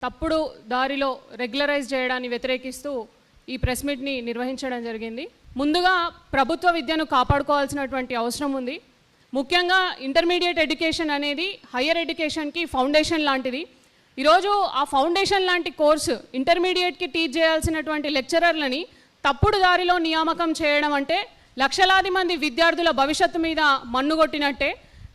తప్పుడు దారిలో రెగ్యులరైజ్ చేయడాన్ని వ్యతిరేకిస్తూ ఈ ప్రెస్ మీట్ని నిర్వహించడం జరిగింది. ముందుగా ప్రభుత్వ విద్యను కాపాడుకోవాల్సినటువంటి అవసరం ఉంది. ముఖ్యంగా ఇంటర్మీడియట్ ఎడ్యుకేషన్ అనేది హయ్యర్ ఎడ్యుకేషన్కి ఫౌండేషన్ లాంటిది. ఈరోజు ఆ ఫౌండేషన్ లాంటి కోర్సు ఇంటర్మీడియట్కి టీచ్ చేయాల్సినటువంటి లెక్చరర్లని తప్పుడు దారిలో నియామకం చేయడం అంటే లక్షలాది మంది విద్యార్థుల భవిష్యత్తు మీద మన్నుగొట్టినట్టే.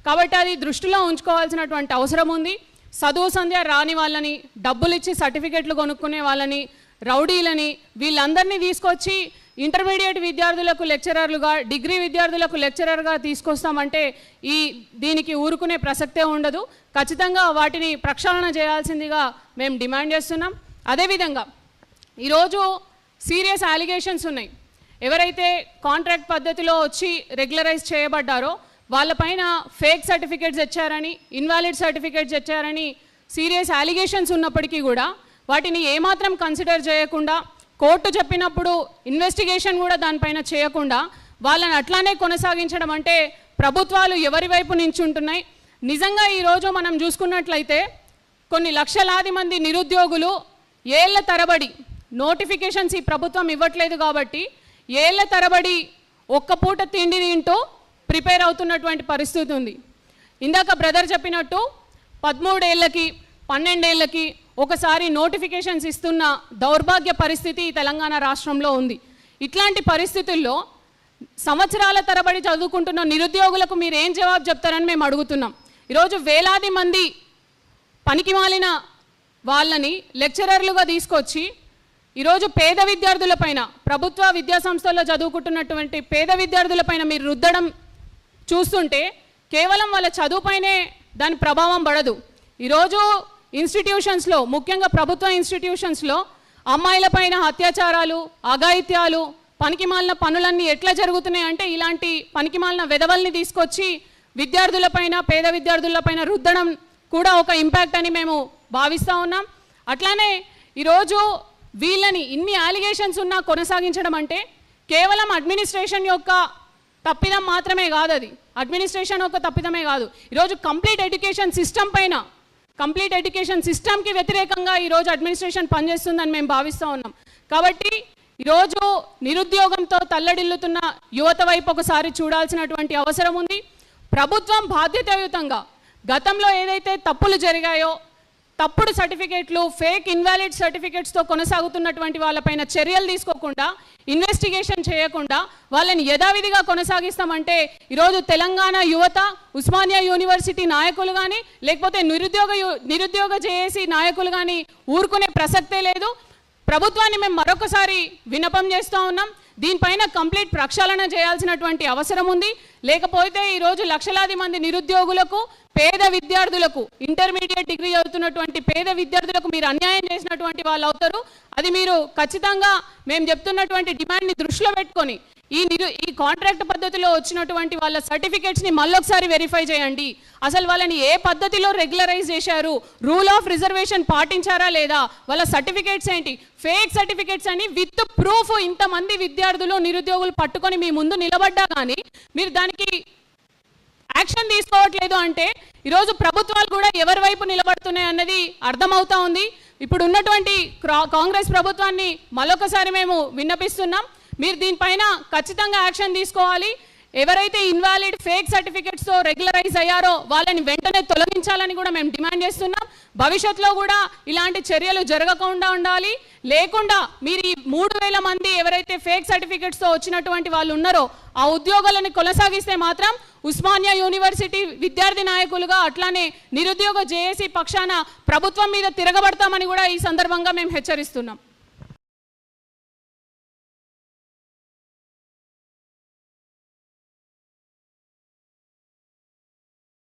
కాబట్టి అది దృష్టిలో ఉంచుకోవాల్సినటువంటి అవసరం ఉంది. చదువు సంధ్య రాని వాళ్ళని, డబ్బులు ఇచ్చి సర్టిఫికెట్లు కొనుక్కునే వాళ్ళని, రౌడీలని వీళ్ళందరినీ తీసుకొచ్చి ఇంటర్మీడియట్ విద్యార్థులకు లెక్చరర్లుగా, డిగ్రీ విద్యార్థులకు లెక్చరర్గా తీసుకొస్తామంటే దీనికి ఊరుకునే ప్రసక్తే ఉండదు. ఖచ్చితంగా వాటిని ప్రక్షాళన చేయాల్సిందిగా మేము డిమాండ్ చేస్తున్నాం. అదేవిధంగా ఈరోజు సీరియస్ అలిగేషన్స్ ఉన్నాయి. ఎవరైతే కాంట్రాక్ట్ పద్ధతిలో వచ్చి రెగ్యులరైజ్ చేయబడ్డారో వాళ్ళపైన ఫేక్ సర్టిఫికేట్స్ ఇచ్చారని, ఇన్వాలిడ్ సర్టిఫికేట్స్ ఇచ్చారని సీరియస్ అలిగేషన్స్ ఉన్నప్పటికీ కూడా వాటిని ఏమాత్రం కన్సిడర్ చేయకుండా, కోర్టు చెప్పినప్పుడు ఇన్వెస్టిగేషన్ కూడా దానిపైన చేయకుండా వాళ్ళని అట్లానే కొనసాగించడం అంటే ప్రభుత్వాలు ఎవరి వైపు నించుంటున్నాయి? నిజంగా ఈరోజు మనం చూసుకున్నట్లయితే కొన్ని లక్షలాది మంది నిరుద్యోగులు ఏళ్ల తరబడి నోటిఫికేషన్స్ ఈ ప్రభుత్వం ఇవ్వట్లేదు కాబట్టి ఏళ్ల తరబడి ఒక్క పూట తిండి తింటూ ప్రిపేర్ అవుతున్నటువంటి పరిస్థితి ఉంది. ఇందాక బ్రదర్ చెప్పినట్టు 13 ఏళ్ళకి 12 ఏళ్ళకి ఒకసారి నోటిఫికేషన్స్ ఇస్తున్న దౌర్భాగ్య పరిస్థితి తెలంగాణ రాష్ట్రంలో ఉంది. ఇట్లాంటి పరిస్థితుల్లో సంవత్సరాల తరబడి చదువుకుంటున్న నిరుద్యోగులకు మీరు ఏం జవాబు చెప్తారని మేము అడుగుతున్నాం. ఈరోజు వేలాది మంది పనికిమాలిన వాళ్ళని లెక్చరర్లుగా తీసుకొచ్చి ఈరోజు పేద విద్యార్థులపైన, ప్రభుత్వ విద్యా సంస్థల్లో చదువుకుంటున్నటువంటి పేద విద్యార్థులపైన మీరు రుద్దడం చూస్తుంటే కేవలం వాళ్ళ చదువుపైనే దాని ప్రభావం పడదు. ఈరోజు ఇన్స్టిట్యూషన్స్లో, ముఖ్యంగా ప్రభుత్వ ఇన్స్టిట్యూషన్స్లో అమ్మాయిలపైన అత్యాచారాలు, అఘాయిత్యాలు, పనికిమాలిన పనులన్నీ ఎట్లా జరుగుతున్నాయి అంటే ఇలాంటి పనికిమాలిన వెధవల్ని తీసుకొచ్చి విద్యార్థులపైన, పేద విద్యార్థులపైన రుద్దడం కూడా ఒక ఇంపాక్ట్ అని మేము భావిస్తూ ఉన్నాం. అట్లానే ఈరోజు వీళ్ళని ఇన్ని అలిగేషన్స్ ఉన్నా కొనసాగించడం అంటే కేవలం అడ్మినిస్ట్రేషన్ యొక్క తప్పిదం మాత్రమే కాదు. అది అడ్మినిస్ట్రేషన్ యొక్క తప్పిదమే కాదు. ఈరోజు కంప్లీట్ ఎడ్యుకేషన్ సిస్టమ్ పైన, కంప్లీట్ ఎడ్యుకేషన్ సిస్టమ్కి వ్యతిరేకంగా ఈరోజు అడ్మినిస్ట్రేషన్ పనిచేస్తుందని మేము భావిస్తూ ఉన్నాం. కాబట్టి ఈరోజు నిరుద్యోగంతో తల్లడిల్లుతున్న యువత వైపు ఒకసారి చూడాల్సినటువంటి అవసరం ఉంది. ప్రభుత్వం బాధ్యతాయుతంగా గతంలో ఏదైతే తప్పులు జరిగాయో, తప్పుడు సర్టిఫికేట్లు, ఫేక్ ఇన్వాలిడ్ సర్టిఫికేట్స్తో కొనసాగుతున్నటువంటి వాళ్ళపైన చర్యలు తీసుకోకుండా, ఇన్వెస్టిగేషన్ చేయకుండా వాళ్ళని యథావిధిగా కొనసాగిస్తామంటే ఈరోజు తెలంగాణ యువత, ఉస్మానియా యూనివర్సిటీ నాయకులు కానీ, లేకపోతే నిరుద్యోగ జేఏసీ నాయకులు కానీ ఊరుకునే ప్రసక్తే లేదు. ప్రభుత్వాన్ని మేము మరొకసారి విన్నపం చేస్తూ ఉన్నాం. దీనిపైన కంప్లీట్ ప్రక్షాళన చేయాల్సినటువంటి అవసరం ఉంది. లేకపోతే ఈరోజు లక్షలాది మంది నిరుద్యోగులకు, పేద విద్యార్థులకు, ఇంటర్మీడియట్ డిగ్రీ చదువుతున్నటువంటి పేద విద్యార్థులకు మీరు అన్యాయం చేసినటువంటి వాళ్ళు అవుతారు. అది మీరు ఖచ్చితంగా మేము చెప్తున్నటువంటి డిమాండ్ని దృష్టిలో పెట్టుకొని ఈ కాంట్రాక్ట్ పద్ధతిలో వచ్చినటువంటి వాళ్ళ సర్టిఫికేట్స్ని మళ్ళొకసారి వెరిఫై చేయండి. అసలు వాళ్ళని ఏ పద్ధతిలో రెగ్యులరైజ్ చేశారు, రూల్ ఆఫ్ రిజర్వేషన్ పాటించారా లేదా, వాళ్ళ సర్టిఫికేట్స్ ఏంటి, ఫేక్ సర్టిఫికేట్స్ అని విత్ ప్రూఫ్ ఇంతమంది విద్యార్థులు, నిరుద్యోగులు పట్టుకొని మీ ముందు నిలబడ్డా కానీ మీరు దానికి యాక్షన్ తీసుకోవట్లేదు అంటే ఈరోజు ప్రభుత్వాలు కూడా ఎవరి వైపు నిలబడుతున్నాయి అన్నది అర్థమవుతా ఉంది. ఇప్పుడు ఉన్నటువంటి కాంగ్రెస్ ప్రభుత్వాన్ని మరొకసారి మేము విన్నపిస్తున్నాం. మీరు దీనిపైన ఖచ్చితంగా యాక్షన్ తీసుకోవాలి. ఎవరైతే ఇన్వాలిడ్ ఫేక్ సర్టిఫికేట్స్తో రెగ్యులరైజ్ అయ్యారో వాళ్ళని వెంటనే తొలగించాలని కూడా మేము డిమాండ్ చేస్తున్నాం. భవిష్యత్తులో కూడా ఇలాంటి చర్యలు జరగకుండా ఉండాలి. లేకుండా మీరు ఈ 3000 మంది ఎవరైతే ఫేక్ సర్టిఫికేట్స్తో వచ్చినటువంటి వాళ్ళు ఉన్నారో ఆ ఉద్యోగాలను కొనసాగిస్తే మాత్రం ఉస్మానియా యూనివర్సిటీ విద్యార్థి నాయకులుగా, అట్లానే నిరుద్యోగ జేఏసీ పక్షాన ప్రభుత్వం మీద తిరగబడతామని కూడా ఈ సందర్భంగా మేము హెచ్చరిస్తున్నాం.